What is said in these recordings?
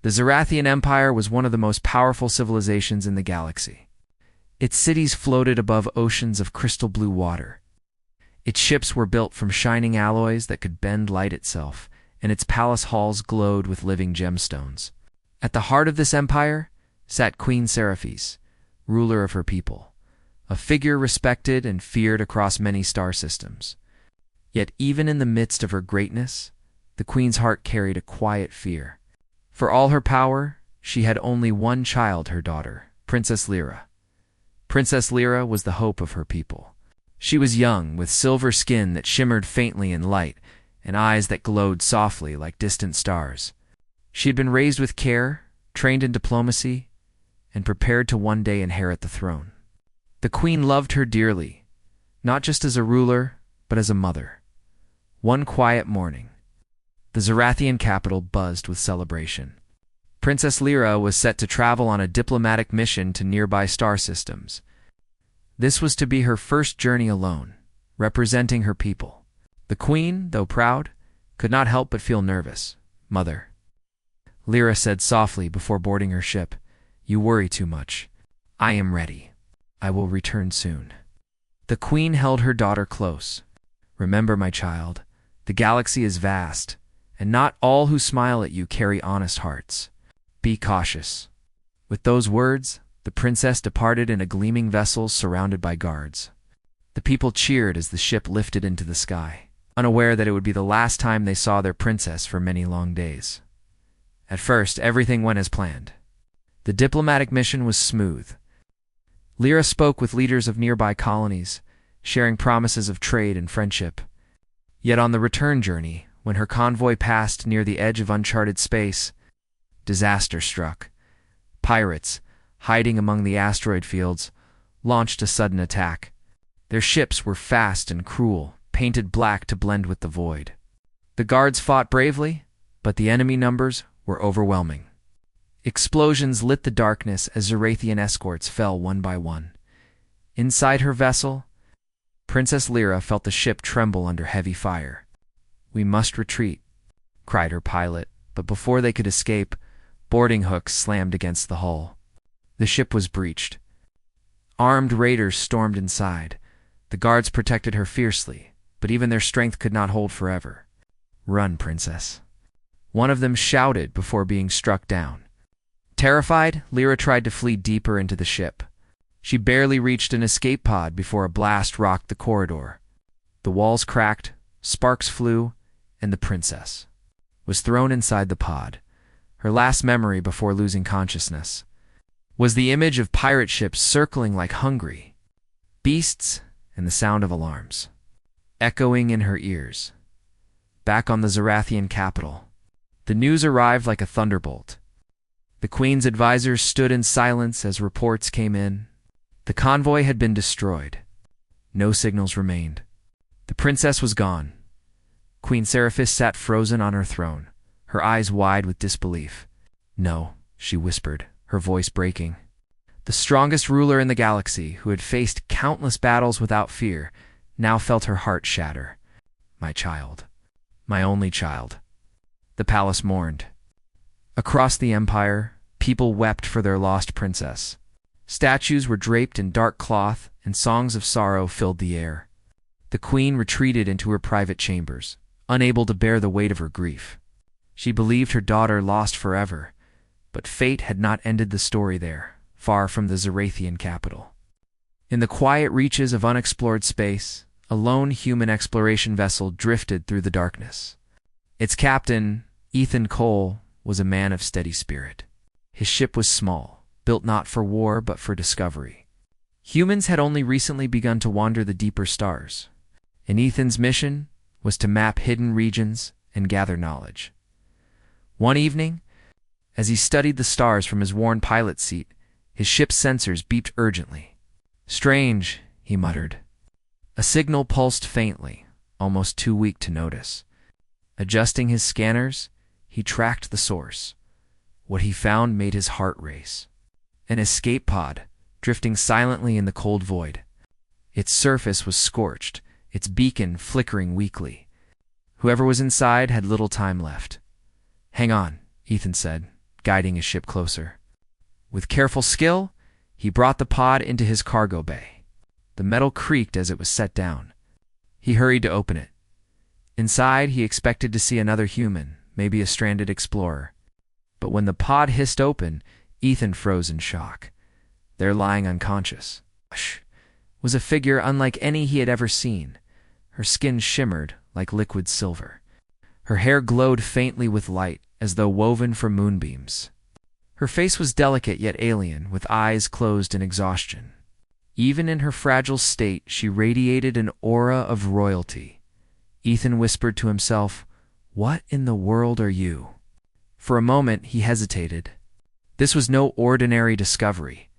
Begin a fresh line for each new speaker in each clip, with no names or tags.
The Zarathian Empire was one of the most powerful civilizations in the galaxy. Its cities floated above oceans of crystal blue water. Its ships were built from shining alloys that could bend light itself, and its palace halls glowed with living gemstones. At the heart of this empire sat Queen Scifi, ruler of her people, a figure respected and feared across many star systems. Yet even in the midst of her greatness, the queen's heart carried a quiet fear. For all her power, she had only one child, her daughter, Princess Lyra. Princess Lyra was the hope of her people. She was young, with silver skin that shimmered faintly in light, and eyes that glowed softly like distant stars. She had been raised with care, trained in diplomacy, and prepared to one day inherit the throne. The queen loved her dearly, not just as a ruler, but as a mother. One quiet morning, the Zarathian capital buzzed with celebration. Princess Lyra was set to travel on a diplomatic mission to nearby star systems. This was to be her first journey alone, representing her people. The queen, though proud, could not help but feel nervous. "Mother," Lyra said softly before boarding her ship, "you worry too much. I am ready. I will return soon." The queen held her daughter close. "Remember, my child, the galaxy is vast, and not all who smile at you carry honest hearts. Be cautious." With those words, the princess departed in a gleaming vessel surrounded by guards. The people cheered as the ship lifted into the sky, unaware that it would be the last time they saw their princess for many long days. At first, everything went as planned. The diplomatic mission was smooth. Lyra spoke with leaders of nearby colonies, sharing promises of trade and friendship. Yet on the return journey, when her convoy passed near the edge of uncharted space, disaster struck. Pirates, hiding among the asteroid fields, launched a sudden attack. Their ships were fast and cruel, painted black to blend with the void. The guards fought bravely, but the enemy numbers were overwhelming. Explosions lit the darkness as Zarathian escorts fell one by one. Inside her vessel, Princess Lyra felt the ship tremble under heavy fire. "We must retreat," cried her pilot, but before they could escape, boarding hooks slammed against the hull. The ship was breached. Armed raiders stormed inside. The guards protected her fiercely, but even their strength could not hold forever. "Run, princess," one of them shouted before being struck down. Terrified, Lyra tried to flee deeper into the ship. She barely reached an escape pod before a blast rocked the corridor. The walls cracked, sparks flew, and the princess was thrown inside the pod. Her last memory before losing consciousness was the image of pirate ships circling like hungry beasts and the sound of alarms echoing in her ears. Back on the Zarathian capital, the news arrived like a thunderbolt. The queen's advisors stood in silence as reports came in. The convoy had been destroyed. No signals remained. The princess was gone. Queen Scifi sat frozen on her throne, her eyes wide with disbelief. "No," she whispered, her voice breaking. The strongest ruler in the galaxy, who had faced countless battles without fear, now felt her heart shatter. "My child. My only child." The palace mourned. Across the empire, people wept for their lost princess. Statues were draped in dark cloth, and songs of sorrow filled the air. The queen retreated into her private chambers, unable to bear the weight of her grief. She believed her daughter lost forever, but fate had not ended the story there, far from the Zarathian capital. In the quiet reaches of unexplored space, a lone human exploration vessel drifted through the darkness. Its captain, Ethan Cole, was a man of steady spirit. His ship was small, built not for war but for discovery. Humans had only recently begun to wander the deeper stars, and Ethan's mission was to map hidden regions and gather knowledge. One evening, as he studied the stars from his worn pilot seat, his ship's sensors beeped urgently. "Strange," he muttered. A signal pulsed faintly, almost too weak to notice. Adjusting his scanners, he tracked the source. What he found made his heart race. An escape pod, drifting silently in the cold void. Its surface was scorched, its beacon flickering weakly. Whoever was inside had little time left. "Hang on," Ethan said, guiding his ship closer. With careful skill, he brought the pod into his cargo bay. The metal creaked as it was set down. He hurried to open it. Inside, he expected to see another human, maybe a stranded explorer. But when the pod hissed open, Ethan froze in shock. There, lying unconscious, was a figure unlike any he had ever seen. Her skin shimmered like liquid silver. Her hair glowed faintly with light, as though woven from moonbeams. Her face was delicate yet alien, with eyes closed in exhaustion. Even in her fragile state, she radiated an aura of royalty. Ethan whispered to himself, "What in the world are you?" For a moment, he hesitated. This was no ordinary discovery.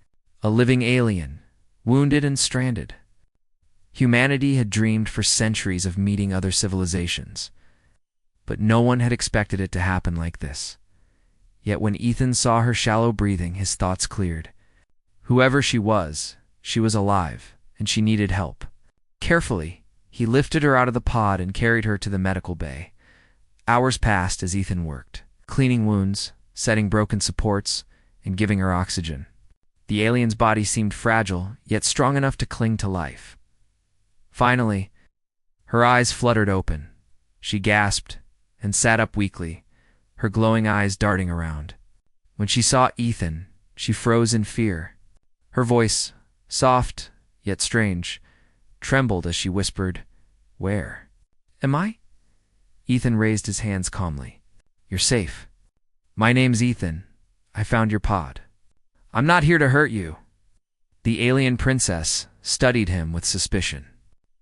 A living alien, wounded and stranded. Humanity had dreamed for centuries of meeting other civilizations, but no one had expected it to happen like this. Yet when Ethan saw her shallow breathing, his thoughts cleared. Whoever she was alive, and she needed help. Carefully, he lifted her out of the pod and carried her to the medical bay. Hours passed as Ethan worked, cleaning wounds, setting broken supports, and giving her oxygen. The alien's body seemed fragile, yet strong enough to cling to life. Finally, her eyes fluttered open. She gasped and sat up weakly, her glowing eyes darting around. When she saw Ethan, she froze in fear. Her voice, soft yet strange, trembled as she whispered, "Where am I?" Ethan raised his hands calmly. "You're safe. My name's Ethan. I found your pod. I'm not here to hurt you." The alien princess studied him with suspicion.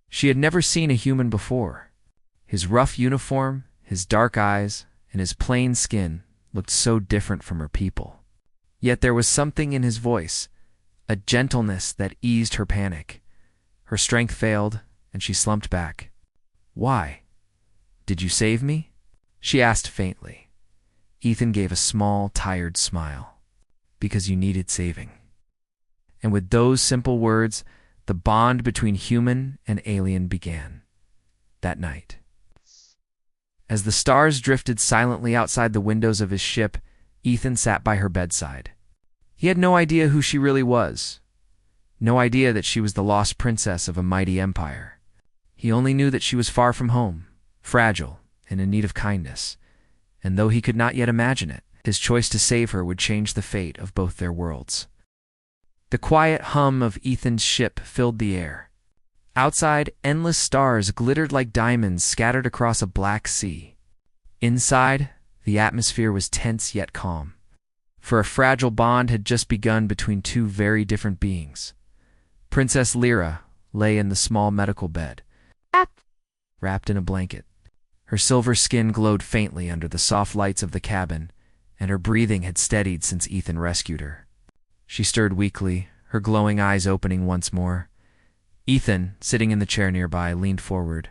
She had never seen a human before. His rough uniform, his dark eyes, and his plain skin looked so different from her people. Yet there was something in his voice, a gentleness that eased her panic. Her strength failed, and she slumped back. "Why? Did you save me?" she asked faintly. Ethan gave a small, tired smile. "Because you needed saving." And with those simple words, the bond between human and alien began. That night, as the stars drifted silently outside the windows of his ship, Ethan sat by her bedside. He had no idea who she really was. No idea that she was the lost princess of a mighty empire. He only knew that she was far from home, fragile, and in need of kindness. And though he could not yet imagine it, his choice to save her would change the fate of both their worlds. The quiet hum of Ethan's ship filled the air. Outside, endless stars glittered like diamonds scattered across a black sea. Inside, the atmosphere was tense yet calm, for a fragile bond had just begun between two very different beings. Princess Lyra lay in the small medical bed, wrapped in a blanket. Her silver skin glowed faintly under the soft lights of the cabin, and her breathing had steadied since Ethan rescued her. She stirred weakly, her glowing eyes opening once more. Ethan, sitting in the chair nearby, leaned forward.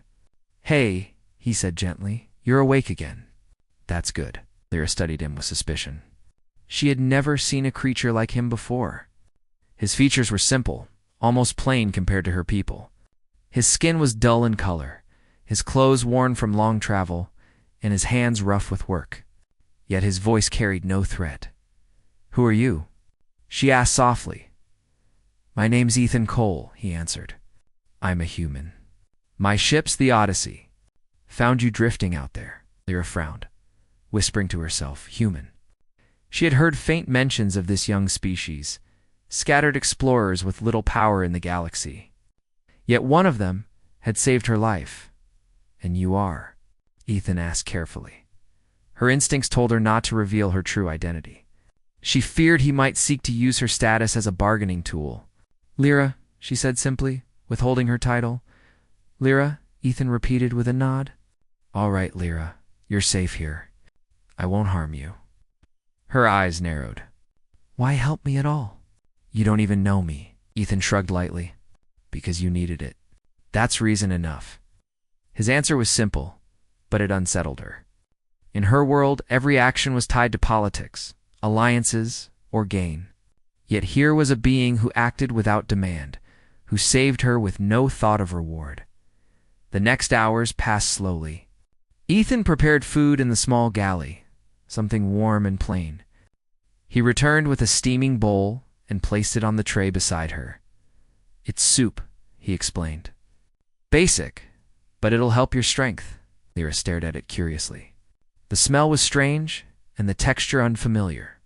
"Hey," he said gently, "you're awake again." "That's good." Lyra studied him with suspicion. She had never seen a creature like him before. His features were simple, almost plain compared to her people. His skin was dull in color, his clothes worn from long travel, and his hands rough with work. Yet his voice carried no threat. "Who are you?" she asked softly. "My name's Ethan Cole," he answered. "I'm a human. My ship's the Odyssey. Found you drifting out there." Lyra frowned, whispering to herself, "Human." She had heard faint mentions of this young species, scattered explorers with little power in the galaxy. Yet one of them had saved her life. "And you are?" Ethan asked carefully. Her instincts told her not to reveal her true identity. She feared he might seek to use her status as a bargaining tool. "Lyra," she said simply, withholding her title. "Lyra," Ethan repeated with a nod. "All right, Lyra, you're safe here. I won't harm you." Her eyes narrowed. "Why help me at all?" "You don't even know me," Ethan shrugged lightly. "Because you needed it. That's reason enough." His answer was simple, but it unsettled her. In her world, every action was tied to politics, alliances, or gain. Yet here was a being who acted without demand, who saved her with no thought of reward. The next hours passed slowly. Ethan prepared food in the small galley, something warm and plain. He returned with a steaming bowl and placed it on the tray beside her. "It's soup," he explained. "Basic, but it'll help your strength." Lyra stared at it curiously. The smell was strange and the texture unfamiliar.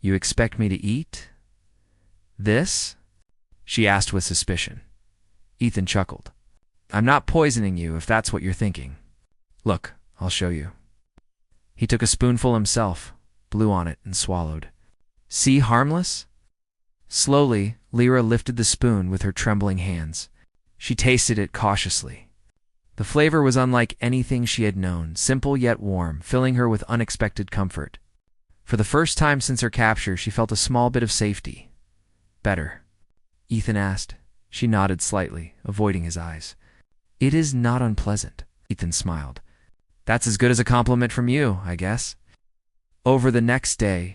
"You expect me to eat this?" she asked with suspicion. Ethan chuckled. "I'm not poisoning you if that's what you're thinking. Look, I'll show you." He took a spoonful himself, blew on it, and swallowed. "See, harmless?" Slowly, Lyra lifted the spoon with her trembling hands. She tasted it cautiously. The flavor was unlike anything she had known, simple yet warm, filling her with unexpected comfort. For the first time since her capture, she felt a small bit of safety. "Better?" Ethan asked. She nodded slightly, avoiding his eyes. "It is not unpleasant," Ethan smiled. "That's as good as a compliment from you, I guess." Over the next day,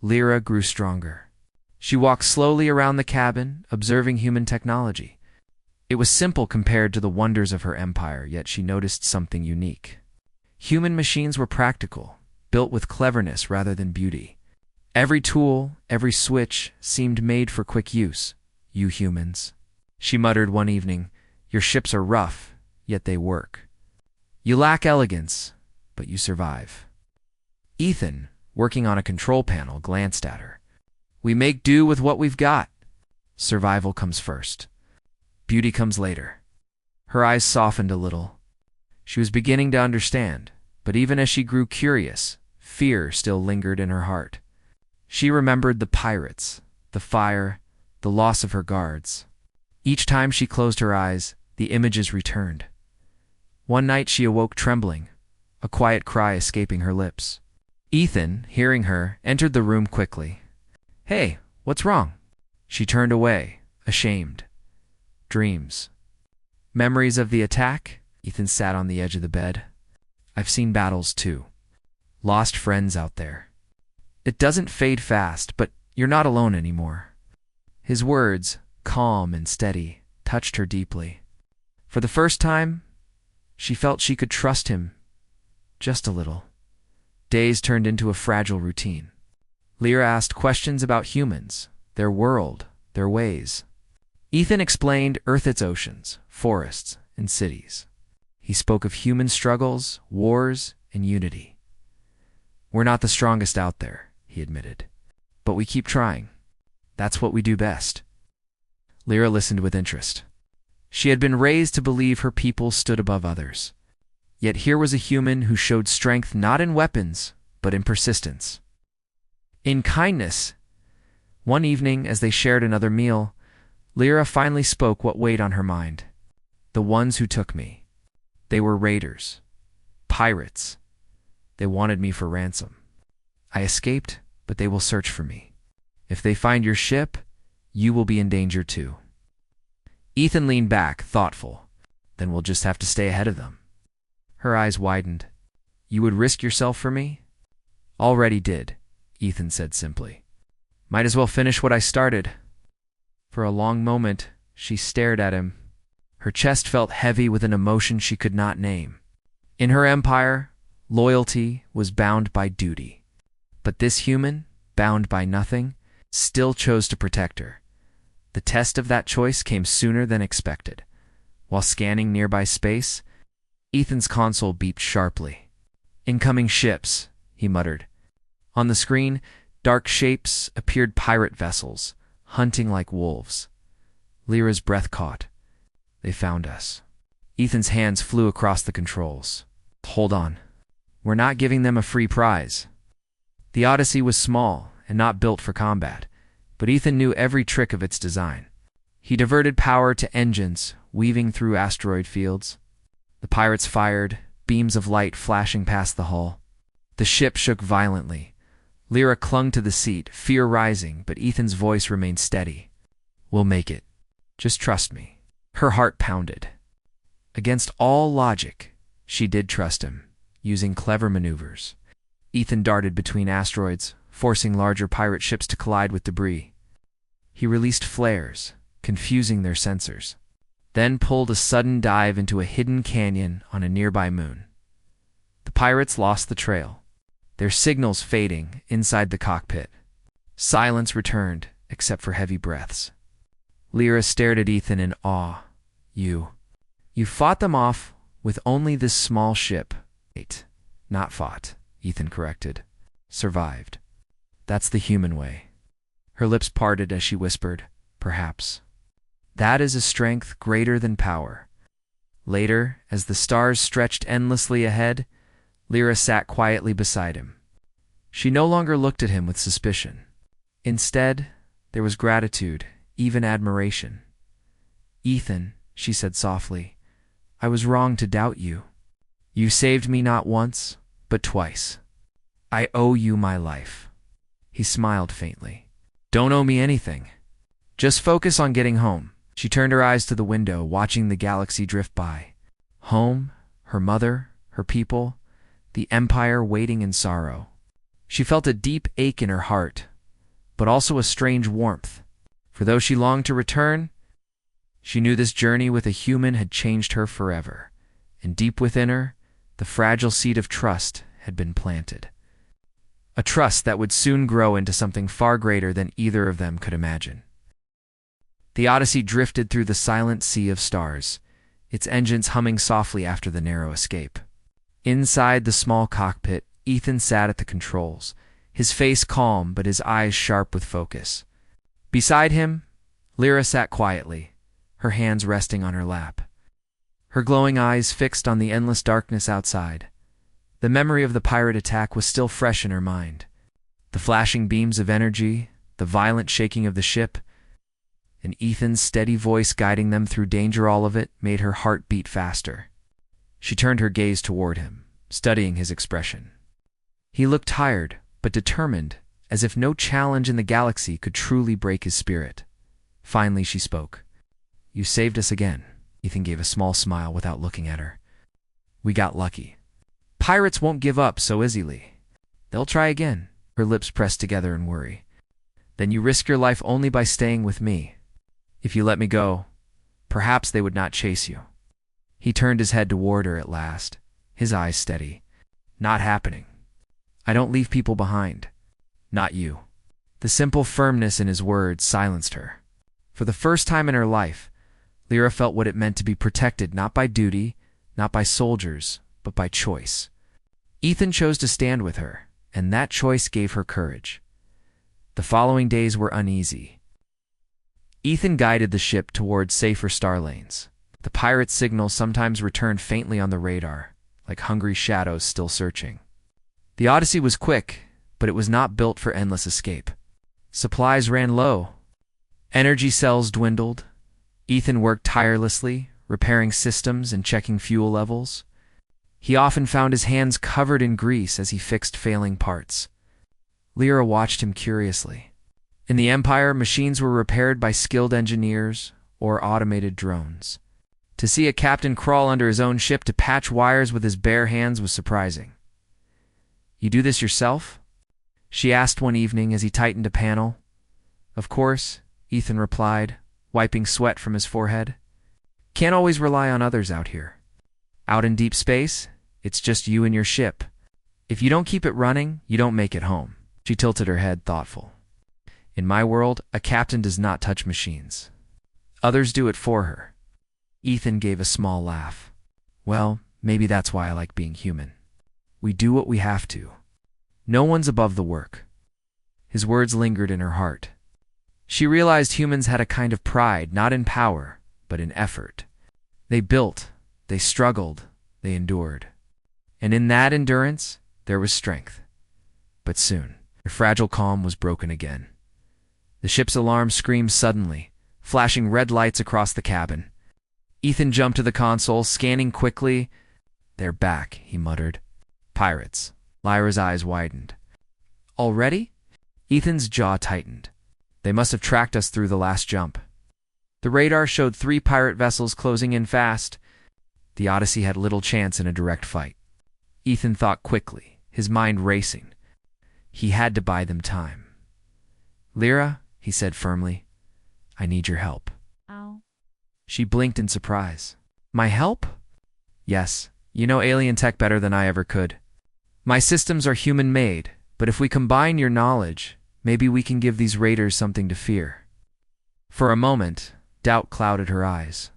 Lyra grew stronger. She walked slowly around the cabin, observing human technology. It was simple compared to the wonders of her empire, yet she noticed something unique. Human machines were practical, built with cleverness rather than beauty. Every tool, every switch, seemed made for quick use. "You humans," she muttered one evening, "your ships are rough, yet they work. You lack elegance, but you survive." Ethan, working on a control panel, glanced at her. "We make do with what we've got. Survival comes first. Beauty comes later." Her eyes softened a little. She was beginning to understand, but even as she grew curious, fear still lingered in her heart. She remembered the pirates, the fire, the loss of her guards. Each time she closed her eyes, the images returned. One night she awoke trembling, a quiet cry escaping her lips. Ethan, hearing her, entered the room quickly. "Hey, what's wrong?" She turned away, ashamed. "Dreams." "Memories of the attack?" Ethan sat on the edge of the bed. "I've seen battles too. Lost friends out there. It doesn't fade fast, but you're not alone anymore." His words, calm and steady, touched her deeply. For the first time, she felt she could trust him just a little. Days turned into a fragile routine. Lyra asked questions about humans, their world, their ways. Ethan explained Earth, its oceans, forests, and cities. He spoke of human struggles, wars, and unity. "We're not the strongest out there," he admitted, "but we keep trying. That's what we do best." Lyra listened with interest. She had been raised to believe her people stood above others. Yet here was a human who showed strength not in weapons, but in persistence. In kindness. One evening, as they shared another meal, Lyra finally spoke what weighed on her mind. "The ones who took me. They were raiders. Pirates. They wanted me for ransom. I escaped, but they will search for me. If they find your ship, you will be in danger too." Ethan leaned back, thoughtful. "Then we'll just have to stay ahead of them." Her eyes widened. "You would risk yourself for me?" "Already did," Ethan said simply. "Might as well finish what I started." For a long moment, she stared at him. Her chest felt heavy with an emotion she could not name. In her empire, loyalty was bound by duty. But this human, bound by nothing, still chose to protect her. The test of that choice came sooner than expected. While scanning nearby space, Ethan's console beeped sharply. "Incoming ships," he muttered. On the screen, dark shapes appeared, pirate vessels, hunting like wolves. Lyra's breath caught. "They found us." Ethan's hands flew across the controls. "Hold on. We're not giving them a free prize." The Odyssey was small and not built for combat, but Ethan knew every trick of its design. He diverted power to engines, weaving through asteroid fields. The pirates fired, beams of light flashing past the hull. The ship shook violently. Lyra clung to the seat, fear rising, but Ethan's voice remained steady. "We'll make it. Just trust me." Her heart pounded. Against all logic, she did trust him, using clever maneuvers. Ethan darted between asteroids, forcing larger pirate ships to collide with debris. He released flares, confusing their sensors, then pulled a sudden dive into a hidden canyon on a nearby moon. The pirates lost the trail, their signals fading inside the cockpit. Silence returned, except for heavy breaths. Lyra stared at Ethan in awe. You fought them off with only this small ship. Wait, not fought, Ethan corrected. Survived. That's the human way. Her lips parted as she whispered, perhaps. That is a strength greater than power. Later, as the stars stretched endlessly ahead, Lyra sat quietly beside him. She no longer looked at him with suspicion. Instead, there was gratitude, even admiration. Ethan, she said softly, I was wrong to doubt you. You saved me not once, but twice. I owe you my life. He smiled faintly. Don't owe me anything. Just focus on getting home. She turned her eyes to the window, watching the galaxy drift by. Home, her mother, her people, the Empire waiting in sorrow. She felt a deep ache in her heart, but also a strange warmth. For though she longed to return, she knew this journey with a human had changed her forever, and deep within her, the fragile seed of trust had been planted. A trust that would soon grow into something far greater than either of them could imagine. The Odyssey drifted through the silent sea of stars, its engines humming softly after the narrow escape. Inside the small cockpit, Ethan sat at the controls, his face calm but his eyes sharp with focus. Beside him, Lyra sat quietly, her hands resting on her lap, her glowing eyes fixed on the endless darkness outside. The memory of the pirate attack was still fresh in her mind. The flashing beams of energy, the violent shaking of the ship, and Ethan's steady voice guiding them through danger, all of it made her heart beat faster. She turned her gaze toward him, studying his expression. He looked tired, but determined, as if no challenge in the galaxy could truly break his spirit. Finally she spoke. You saved us again. Ethan gave a small smile without looking at her. We got lucky. Pirates won't give up so easily. They'll try again. Her lips pressed together in worry. Then you risk your life only by staying with me. If you let me go, perhaps they would not chase you. He turned his head toward her at last, his eyes steady. Not happening. I don't leave people behind. Not you. The simple firmness in his words silenced her. For the first time in her life, Lyra felt what it meant to be protected not by duty, not by soldiers, but by choice. Ethan chose to stand with her, and that choice gave her courage. The following days were uneasy. Ethan guided the ship towards safer star lanes. The pirate's signals sometimes returned faintly on the radar, like hungry shadows still searching. The Odyssey was quick, but it was not built for endless escape. Supplies ran low. Energy cells dwindled. Ethan worked tirelessly, repairing systems and checking fuel levels. He often found his hands covered in grease as he fixed failing parts. Lyra watched him curiously. In the Empire, machines were repaired by skilled engineers or automated drones. To see a captain crawl under his own ship to patch wires with his bare hands was surprising. You do this yourself? She asked one evening as he tightened a panel. Of course, Ethan replied, wiping sweat from his forehead. Can't always rely on others out here. Out in deep space, it's just you and your ship. If you don't keep it running, you don't make it home. She tilted her head, thoughtful. In my world, a captain does not touch machines. Others do it for her. Ethan gave a small laugh. Well, maybe that's why I like being human. We do what we have to. No one's above the work. His words lingered in her heart. She realized humans had a kind of pride, not in power, but in effort. They built, they struggled, they endured. And in that endurance, there was strength. But soon, their fragile calm was broken again. The ship's alarm screamed suddenly, flashing red lights across the cabin. Ethan jumped to the console, scanning quickly. They're back, he muttered. Pirates. Lyra's eyes widened. Already? Ethan's jaw tightened. They must have tracked us through the last jump. The radar showed 3 pirate vessels closing in fast. The Odyssey had little chance in a direct fight. Ethan thought quickly, his mind racing. He had to buy them time. Lyra, he said firmly, I need your help.
Ow.
She blinked in surprise. My help? Yes, you know alien tech better than I ever could. My systems are human-made, but if we combine your knowledge, Maybe we can give these raiders something to fear." For a moment, doubt clouded her eyes.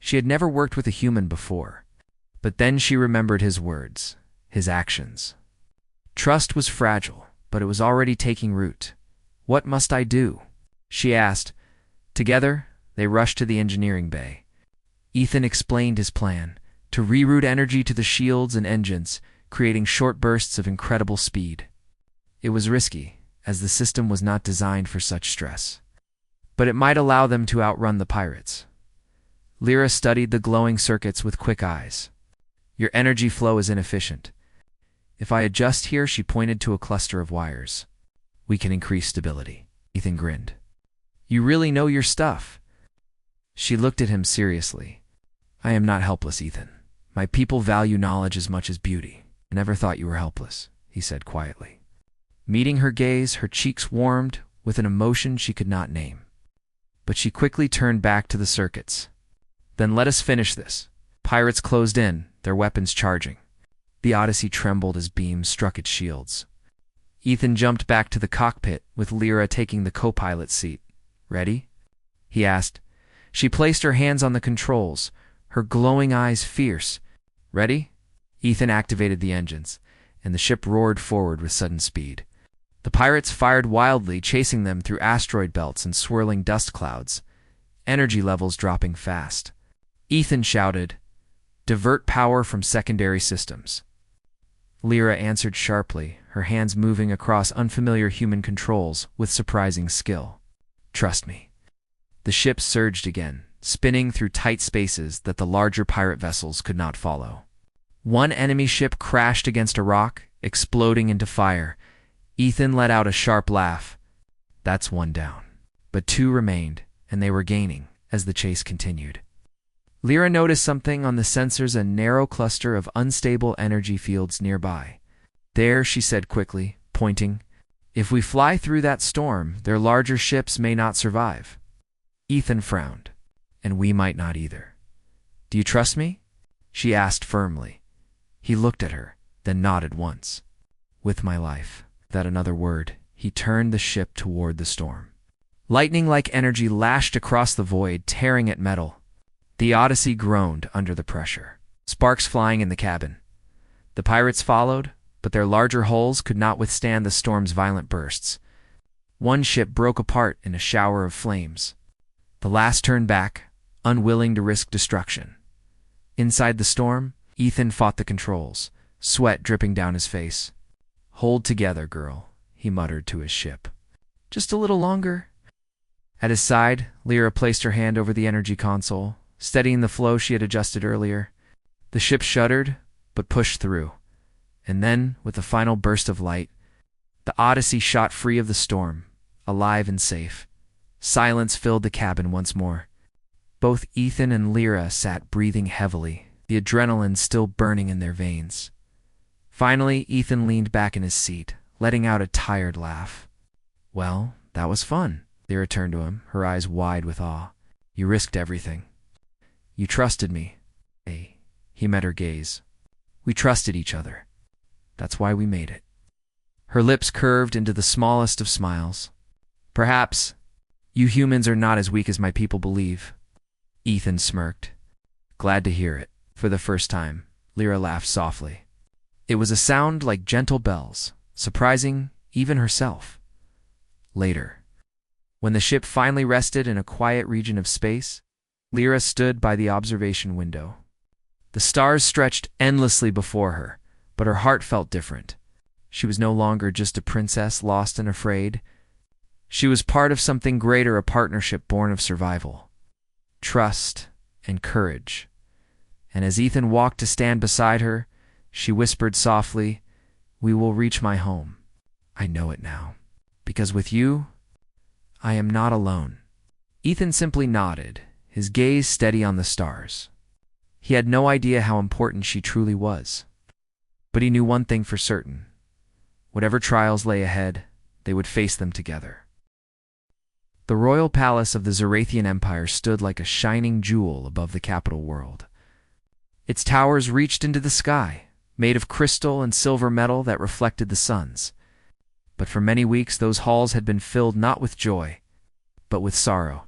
She had never worked with a human before, but then she remembered his words, his actions. Trust was fragile, but it was already taking root. "What must I do?" she asked. Together, they rushed to the engineering bay. Ethan explained his plan, to reroute energy to the shields and engines, creating short bursts of incredible speed. It was risky, as the system was not designed for such stress, but it might allow them to outrun the pirates. Lyra studied the glowing circuits with quick eyes. "Your energy flow is inefficient. If I adjust here," she pointed to a cluster of wires, "we can increase stability." Ethan grinned. "You really know your stuff." She looked at him seriously. "I am not helpless, Ethan. My people value knowledge as much as beauty." "I never thought you were helpless," he said quietly. Meeting her gaze, her cheeks warmed with an emotion she could not name. But she quickly turned back to the circuits. "Then let us finish this." Pirates closed in, their weapons charging. The Odyssey trembled as beams struck its shields. Ethan jumped back to the cockpit, with Lyra taking the co-pilot seat. "Ready?" he asked. She placed her hands on the controls, her glowing eyes fierce. "Ready?" Ethan activated the engines, and the ship roared forward with sudden speed. The pirates fired wildly, chasing them through asteroid belts and swirling dust clouds, energy levels dropping fast. Ethan shouted, "Divert power from secondary systems." Lyra answered sharply, her hands moving across unfamiliar human controls with surprising skill. "Trust me." The ship surged again, spinning through tight spaces that the larger pirate vessels could not follow. One enemy ship crashed against a rock, exploding into fire. Ethan let out a sharp laugh. "That's one down." But two remained, and they were gaining as the chase continued. Lyra noticed something on the sensors, a narrow cluster of unstable energy fields nearby. "There," she said quickly, pointing. "If we fly through that storm, their larger ships may not survive." Ethan frowned. "And we might not either." "Do you trust me?" she asked firmly. He looked at her, then nodded once. "With my life." Without another word, he turned the ship toward the storm. Lightning-like energy lashed across the void, tearing at metal. The Odyssey groaned under the pressure, sparks flying in the cabin. The pirates followed, but their larger hulls could not withstand the storm's violent bursts. One ship broke apart in a shower of flames. The last turned back, unwilling to risk destruction. Inside the storm, Ethan fought the controls, sweat dripping down his face. "Hold together, girl," he muttered to his ship. "Just a little longer." At his side, Lyra placed her hand over the energy console, steadying the flow she had adjusted earlier. The ship shuddered, but pushed through. And then, with a final burst of light, the Odyssey shot free of the storm, alive and safe. Silence filled the cabin once more. Both Ethan and Lyra sat breathing heavily, the adrenaline still burning in their veins. Finally, Ethan leaned back in his seat, letting out a tired laugh. "Well, that was fun." Lyra turned to him, her eyes wide with awe. "You risked everything. You trusted me." "Hey." He met her gaze. "We trusted each other. That's why we made it." Her lips curved into the smallest of smiles. "Perhaps you humans are not as weak as my people believe." Ethan smirked. "Glad to hear it." For the first time, Lyra laughed softly. It was a sound like gentle bells, surprising even herself. Later, when the ship finally rested in a quiet region of space, Lyra stood by the observation window. The stars stretched endlessly before her, but her heart felt different. She was no longer just a princess lost and afraid. She was part of something greater, a partnership born of survival, trust, and courage. And as Ethan walked to stand beside her, she whispered softly, "We will reach my home. I know it now. Because with you, I am not alone." Ethan simply nodded, his gaze steady on the stars. He had no idea how important she truly was. But he knew one thing for certain. Whatever trials lay ahead, they would face them together. The royal palace of the Zarathian Empire stood like a shining jewel above the capital world. Its towers reached into the sky, made of crystal and silver metal that reflected the suns. But for many weeks those halls had been filled not with joy, but with sorrow.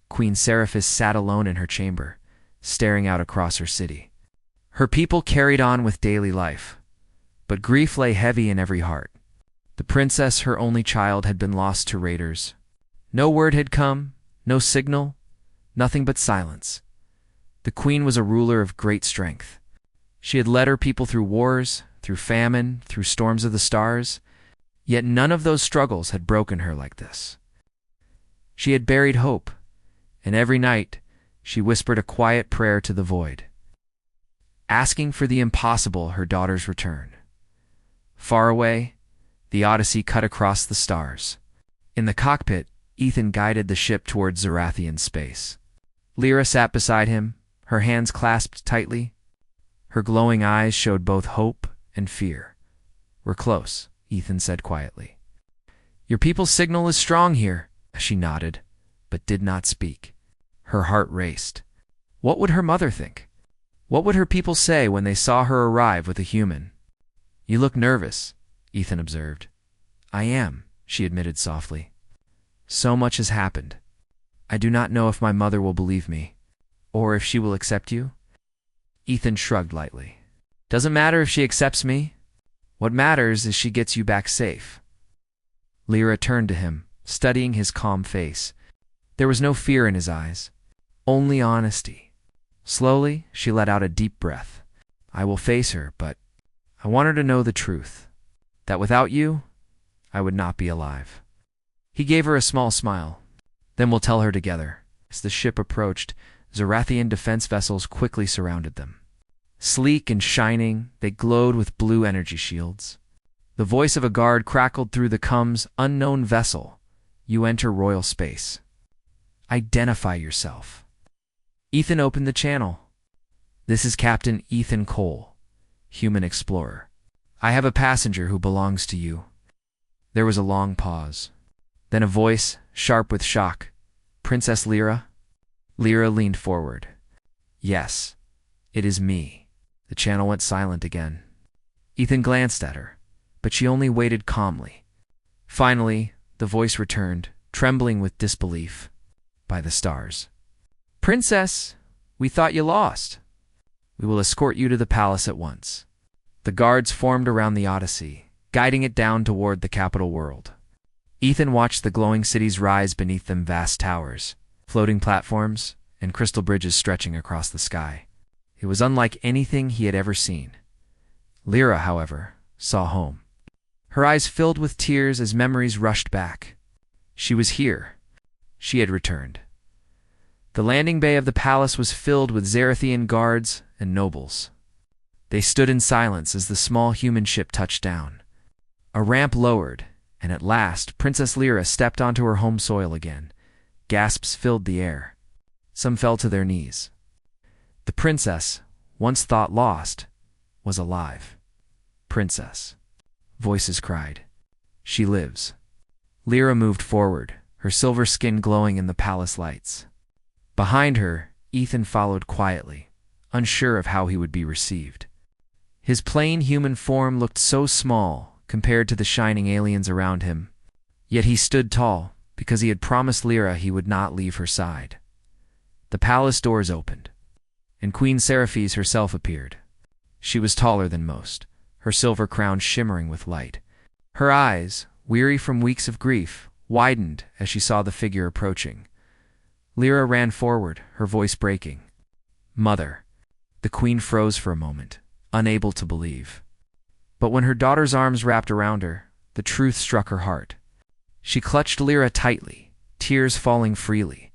Queen Seraphis sat alone in her chamber, staring out across her city. Her people carried on with daily life, but grief lay heavy in every heart. The princess, her only child, had been lost to raiders. No word had come, no signal, nothing but silence. The queen was a ruler of great strength. She had led her people through wars, through famine, through storms of the stars, yet none of those struggles had broken her like this. She had buried hope, and every night she whispered a quiet prayer to the void, asking for the impossible, her daughter's return. Far away, the Odyssey cut across the stars. In the cockpit, Ethan guided the ship towards Zarathian space. Lyra sat beside him, her hands clasped tightly. Her glowing eyes showed both hope and fear. "We're close," Ethan said quietly. "Your people's signal is strong here." She nodded, but did not speak. Her heart raced. What would her mother think? What would her people say when they saw her arrive with a human? "You look nervous," Ethan observed. "I am," she admitted softly. "So much has happened. I do not know if my mother will believe me, or if she will accept you." Ethan shrugged lightly. "Doesn't matter if she accepts me. What matters is she gets you back safe." Lyra turned to him, studying his calm face. There was no fear in his eyes, only honesty. Slowly, she let out a deep breath. "I will face her, but I want her to know the truth, that without you, I would not be alive." He gave her a small smile. "Then we'll tell her together." As the ship approached, Zarathian defense vessels quickly surrounded them. Sleek and shining, they glowed with blue energy shields. The voice of a guard crackled through the comes, "Unknown vessel, you enter royal space. Identify yourself." Ethan opened the channel. "This is Captain Ethan Cole, human explorer. I have a passenger who belongs to you." There was a long pause. Then a voice, sharp with shock. "Princess Lyra?" Lyra leaned forward. "Yes, it is me." The channel went silent again. Ethan glanced at her, but she only waited calmly. Finally, the voice returned, trembling with disbelief. "By the stars. Princess, we thought you lost. We will escort you to the palace at once." The guards formed around the Odyssey, guiding it down toward the capital world. Ethan watched the glowing cities rise beneath them, vast towers, floating platforms, and crystal bridges stretching across the sky. It was unlike anything he had ever seen. Lyra, however, saw home. Her eyes filled with tears as memories rushed back. She was here. She had returned. The landing bay of the palace was filled with Zarathian guards and nobles. They stood in silence as the small human ship touched down. A ramp lowered, and at last Princess Lyra stepped onto her home soil again. Gasps filled the air. Some fell to their knees. The princess, once thought lost, was alive. "Princess," voices cried. "She lives." Lyra moved forward, her silver skin glowing in the palace lights. Behind her, Ethan followed quietly, unsure of how he would be received. His plain human form looked so small compared to the shining aliens around him, yet he stood tall because he had promised Lyra he would not leave her side. The palace doors opened, and Queen Seraphis herself appeared. She was taller than most, her silver crown shimmering with light. Her eyes, weary from weeks of grief, widened as she saw the figure approaching. Lyra ran forward, her voice breaking. "Mother." The queen froze for a moment, unable to believe. But when her daughter's arms wrapped around her, the truth struck her heart. She clutched Lyra tightly, tears falling freely.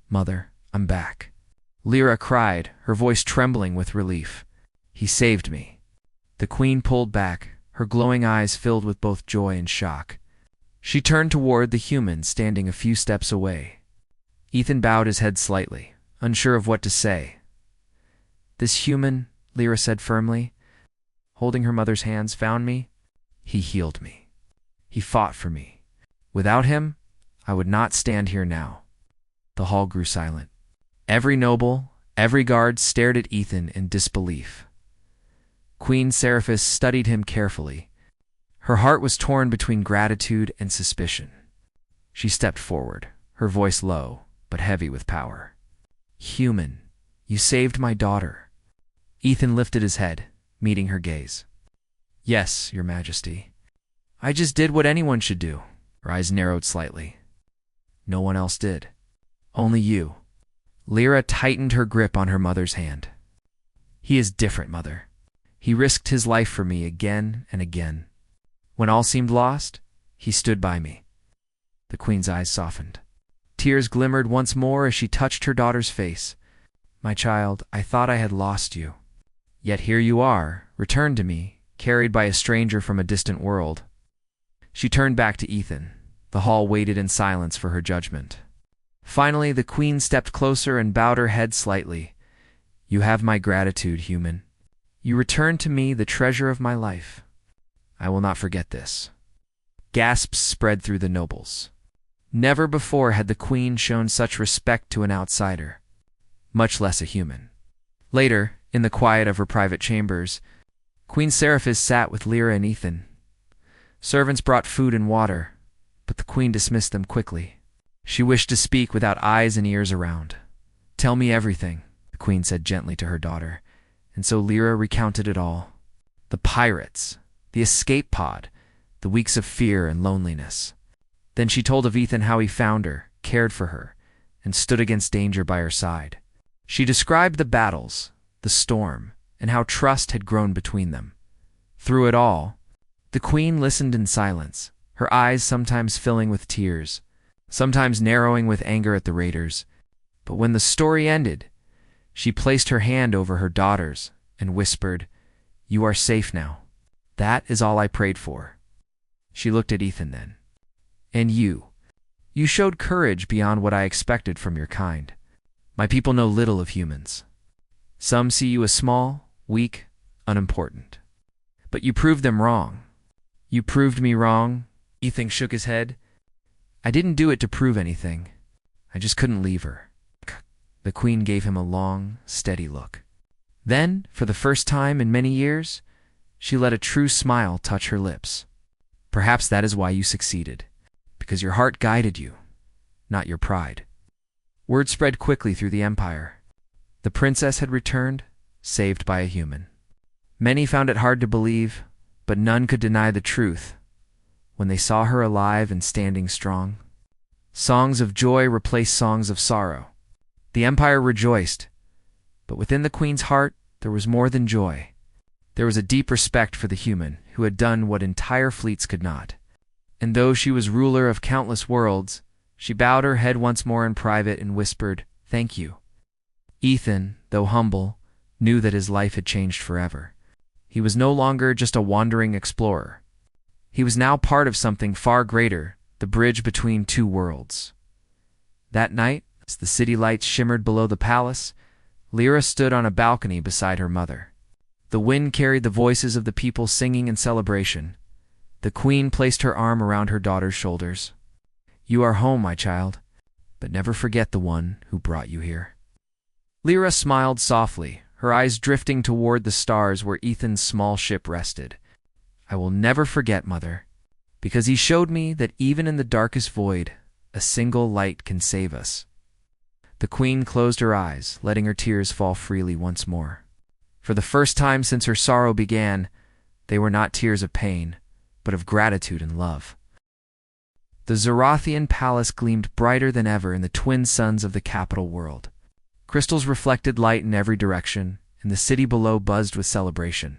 "Mother, I'm back." Lyra cried, her voice trembling with relief. "He saved me." The queen pulled back, her glowing eyes filled with both joy and shock. She turned toward the human standing a few steps away. Ethan bowed his head slightly, unsure of what to say. "This human," Lyra said firmly, holding her mother's hands, "found me. He healed me. He fought for me. Without him, I would not stand here now." The hall grew silent. Every noble, every guard stared at Ethan in disbelief. Queen Seraphis studied him carefully. Her heart was torn between gratitude and suspicion. She stepped forward, her voice low, but heavy with power. "Human, you saved my daughter." Ethan lifted his head, meeting her gaze. "Yes, Your Majesty. I just did what anyone should do." Her eyes narrowed slightly. "No one else did. Only you." Lyra tightened her grip on her mother's hand. "He is different, Mother. He risked his life for me again and again. When all seemed lost, he stood by me." The Queen's eyes softened. Tears glimmered once more as she touched her daughter's face. "My child, I thought I had lost you. Yet here you are, returned to me, carried by a stranger from a distant world." She turned back to Ethan. The hall waited in silence for her judgment. Finally, the Queen stepped closer and bowed her head slightly. "You have my gratitude, human. You returned to me the treasure of my life. I will not forget this." Gasps spread through the nobles. Never before had the Queen shown such respect to an outsider, much less a human. Later, in the quiet of her private chambers, Queen Scifi sat with Lyra and Ethan. Servants brought food and water, but the Queen dismissed them quickly. She wished to speak without eyes and ears around. "Tell me everything," the Queen said gently to her daughter, and so Lyra recounted it all. The pirates, the escape pod, the weeks of fear and loneliness. Then she told of Ethan how he found her, cared for her, and stood against danger by her side. She described the battles, the storm, and how trust had grown between them. Through it all, the Queen listened in silence, her eyes sometimes filling with tears, sometimes narrowing with anger at the raiders. But when the story ended, she placed her hand over her daughter's and whispered, "You are safe now. That is all I prayed for." She looked at Ethan then. "And you showed courage beyond what I expected from your kind. My people know little of humans. Some see you as small, weak, unimportant. But you proved them wrong." "You proved me wrong?" Ethan shook his head. "I didn't do it to prove anything. I just couldn't leave her." The Queen gave him a long, steady look. Then, for the first time in many years, she let a true smile touch her lips. "Perhaps that is why you succeeded. Because your heart guided you, not your pride." Word spread quickly through the empire. The princess had returned, saved by a human. Many found it hard to believe, but none could deny the truth when they saw her alive and standing strong. Songs of joy replaced songs of sorrow. The empire rejoiced, but within the Queen's heart there was more than joy. There was a deep respect for the human who had done what entire fleets could not. And though she was ruler of countless worlds, she bowed her head once more in private and whispered, "Thank you." Ethan, though humble, knew that his life had changed forever. He was no longer just a wandering explorer. He was now part of something far greater, the bridge between two worlds. That night, as the city lights shimmered below the palace, Lyra stood on a balcony beside her mother. The wind carried the voices of the people singing in celebration. The Queen placed her arm around her daughter's shoulders. "You are home, my child, but never forget the one who brought you here." Lyra smiled softly, her eyes drifting toward the stars where Ethan's small ship rested. "I will never forget, Mother, because he showed me that even in the darkest void, a single light can save us." The Queen closed her eyes, letting her tears fall freely once more. For the first time since her sorrow began, they were not tears of pain, but of gratitude and love. The Zorathian palace gleamed brighter than ever in the twin suns of the capital world. Crystals reflected light in every direction, and the city below buzzed with celebration.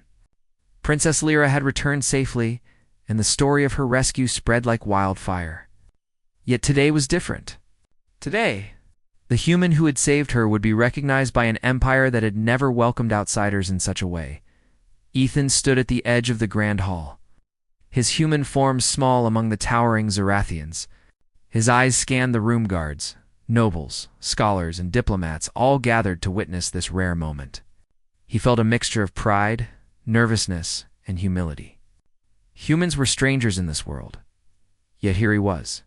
Princess Lyra had returned safely, and the story of her rescue spread like wildfire. Yet today was different. Today, the human who had saved her would be recognized by an empire that had never welcomed outsiders in such a way. Ethan stood at the edge of the grand hall, his human form small among the towering Zorathians. His eyes scanned the room guards, nobles, scholars, and diplomats all gathered to witness this rare moment. He felt a mixture of pride, nervousness, and humility. Humans were strangers in this world, yet here he was,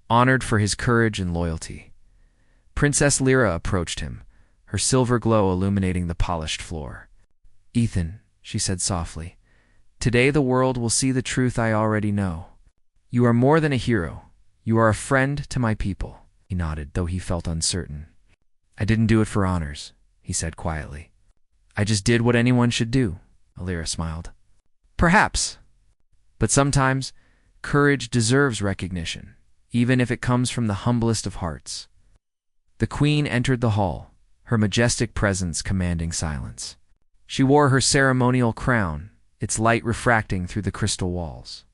honored for his courage and loyalty. Princess Lyra approached him, her silver glow illuminating the polished floor. "Ethan," she said softly, Today the world will see the truth I already know. You are more than a hero. You are a friend to my people." He nodded, though he felt uncertain. "I didn't do it for honors," he said quietly. "I just did what anyone should do." Alira smiled. "Perhaps. But sometimes, courage deserves recognition, even if it comes from the humblest of hearts." The queen entered the hall, her majestic presence commanding silence. She wore her ceremonial crown, its light refracting through the crystal walls.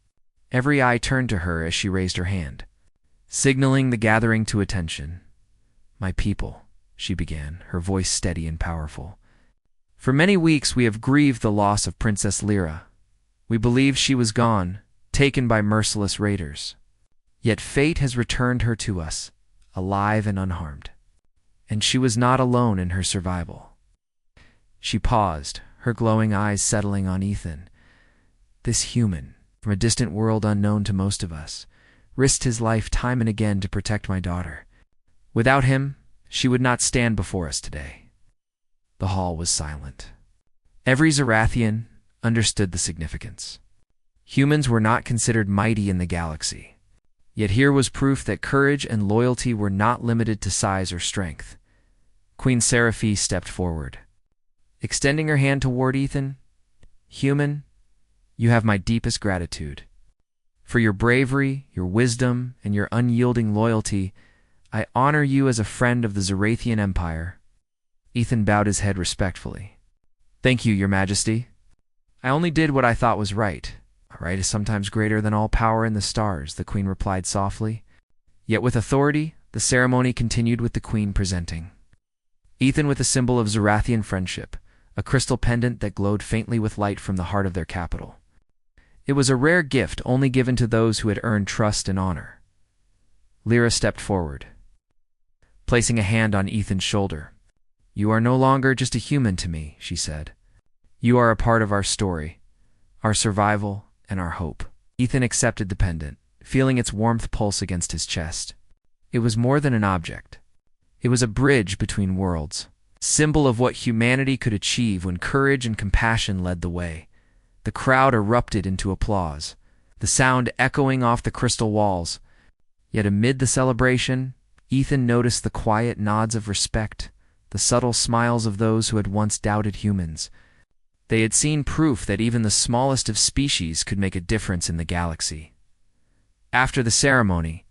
Every eye turned to her as she raised her hand, signaling the gathering to attention. "My people," she began, her voice steady and powerful. "For many weeks we have grieved the loss of Princess Lyra. We believed she was gone, taken by merciless raiders. Yet fate has returned her to us, alive and unharmed. And she was not alone in her survival." She paused, her glowing eyes settling on Ethan. This human, from a distant world unknown to most of us, risked his life time and again to protect my daughter. Without him, she would not stand before us today. The hall was silent. Every Zarathian understood the significance. Humans were not considered mighty in the galaxy. Yet here was proof that courage and loyalty were not limited to size or strength. Queen Scifi stepped forward, extending her hand toward Ethan. "Human, you have my deepest gratitude. For your bravery, your wisdom, and your unyielding loyalty, I honor you as a friend of the Zarathian Empire." Ethan bowed his head respectfully. "Thank you, Your Majesty. I only did what I thought was right. Right is sometimes greater than all power in the stars," the queen replied softly. Yet with authority, the ceremony continued with the queen presenting Ethan with a symbol of Zarathian friendship, a crystal pendant that glowed faintly with light from the heart of their capital. It was a rare gift only given to those who had earned trust and honor. Lyra stepped forward, placing a hand on Ethan's shoulder. "You are no longer just a human to me," she said. "You are a part of our story, our survival, and our hope." Ethan accepted the pendant, feeling its warmth pulse against his chest. It was more than an object. It was a bridge between worlds, symbol of what humanity could achieve when courage and compassion led the way. The crowd erupted into applause, the sound echoing off the crystal walls. Yet amid the celebration, Ethan noticed the quiet nods of respect, the subtle smiles of those who had once doubted humans. They had seen proof that even the smallest of species could make a difference in the galaxy. After the ceremony,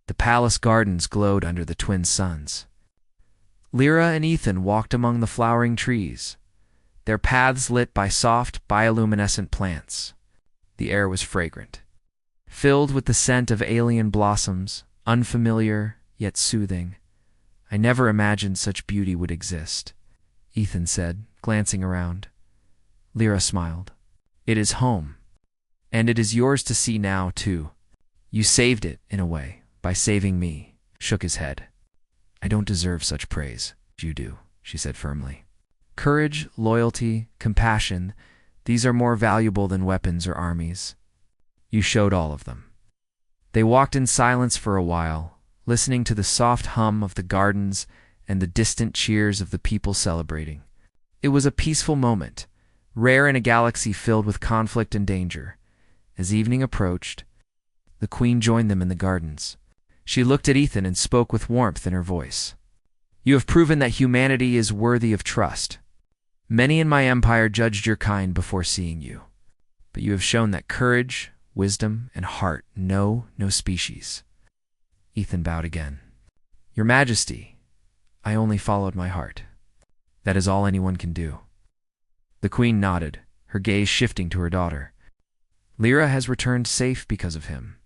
the palace gardens glowed under the twin suns. Lyra and Ethan walked among the flowering trees, their paths lit by soft, bioluminescent plants. The air was fragrant, filled with the scent of alien blossoms, unfamiliar yet soothing. "I never imagined such beauty would exist," Ethan said, glancing around. Lyra smiled. "It is home, and it is yours to see now, too. You saved it, in a way, by saving me." Shook his head. "I don't deserve such praise. You do," she said firmly. "Courage, loyalty, compassion, these are more valuable than weapons or armies. You showed all of them." They walked in silence for a while, listening to the soft hum of the gardens and the distant cheers of the people celebrating. It was a peaceful moment, rare in a galaxy filled with conflict and danger. As evening approached, the queen joined them in the gardens. She looked at Ethan and spoke with warmth in her voice. "You have proven that humanity is worthy of trust. Many in my empire judged your kind before seeing you, but you have shown that courage, wisdom, and heart know no species." Ethan bowed again. "Your Majesty, I only followed my heart. That is all anyone can do." The queen nodded, her gaze shifting to her daughter. "Lyra has returned safe because of him.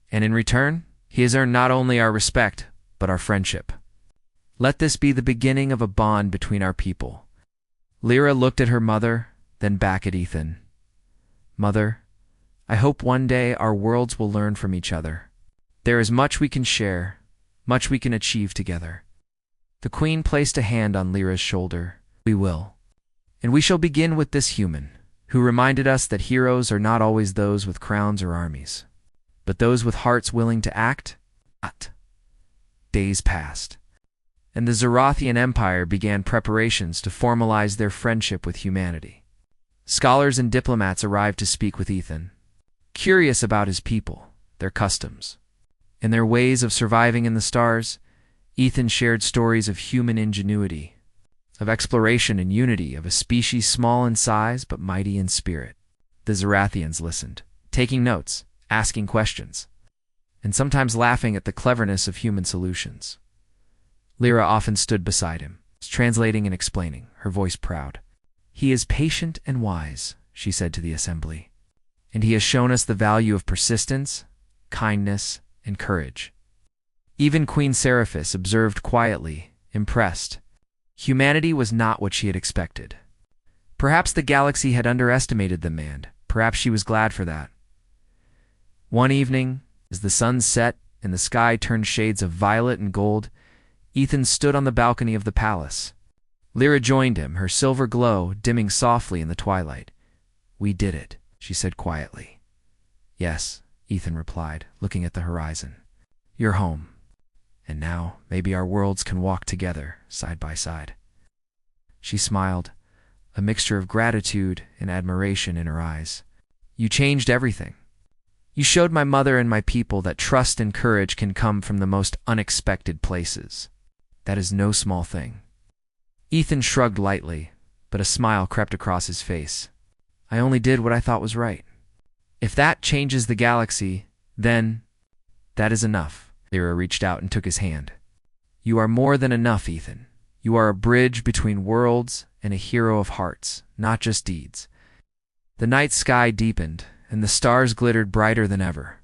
And in return, he has earned not only our respect, but our friendship. Let this be the beginning of a bond between our people." Lyra looked at her mother, then back at Ethan. "Mother, I hope one day our worlds will learn from each other. There is much we can share, much we can achieve together." The queen placed a hand on Lyra's shoulder. "We will. And we shall begin with this human, who reminded us that heroes are not always those with crowns or armies, but those with hearts willing to act." Days passed, and the Zarathian Empire began preparations to formalize their friendship with humanity. Scholars and diplomats arrived to speak with Ethan, curious about his people, their customs, and their ways of surviving in the stars. Ethan shared stories of human ingenuity, of exploration and unity, of a species small in size but mighty in spirit. The Zarathians listened, taking notes, asking questions, and sometimes laughing at the cleverness of human solutions. Lyra often stood beside him, translating and explaining, her voice proud. "He is patient and wise," she said to the assembly, "and he has shown us the value of persistence, kindness, and courage." Even Queen Seraphis observed quietly, impressed. Humanity was not what she had expected. Perhaps the galaxy had underestimated the man. Perhaps she was glad for that. One evening, as the sun set and the sky turned shades of violet and gold, Ethan stood on the balcony of the palace. Lyra joined him, her silver glow dimming softly in the twilight. "We did it," she said quietly. "Yes," Ethan replied, looking at the horizon. "You're home. And now, maybe our worlds can walk together, side by side." She smiled, a mixture of gratitude and admiration in her eyes. "You changed everything. You showed my mother and my people that trust and courage can come from the most unexpected places. That is no small thing." Ethan shrugged lightly, but a smile crept across his face. "I only did what I thought was right. If that changes the galaxy, then that is enough." Lyra reached out and took his hand. "You are more than enough, Ethan. You are a bridge between worlds and a hero of hearts, not just deeds." The night sky deepened, and the stars glittered brighter than ever.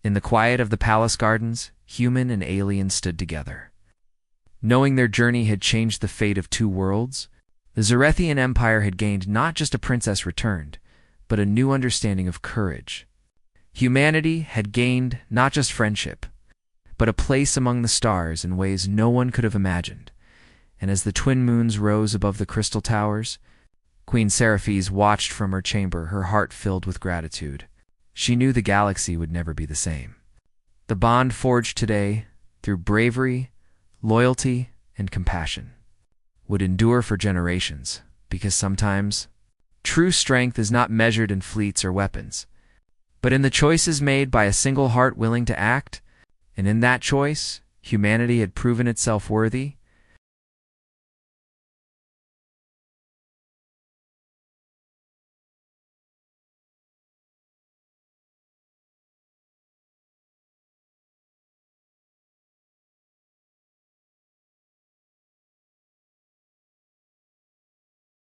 In the quiet of the palace gardens, human and alien stood together. Knowing their journey had changed the fate of two worlds, the Zarethian Empire had gained not just a princess returned, but a new understanding of courage. Humanity had gained not just friendship, but a place among the stars in ways no one could have imagined. And as the twin moons rose above the crystal towers, Queen Seraphis watched from her chamber, her heart filled with gratitude. She knew the galaxy would never be the same. The bond forged today, through bravery, loyalty, and compassion, would endure for generations, because sometimes true strength is not measured in fleets or weapons, but in the choices made by a single heart willing to act. And in that choice, humanity had proven itself worthy,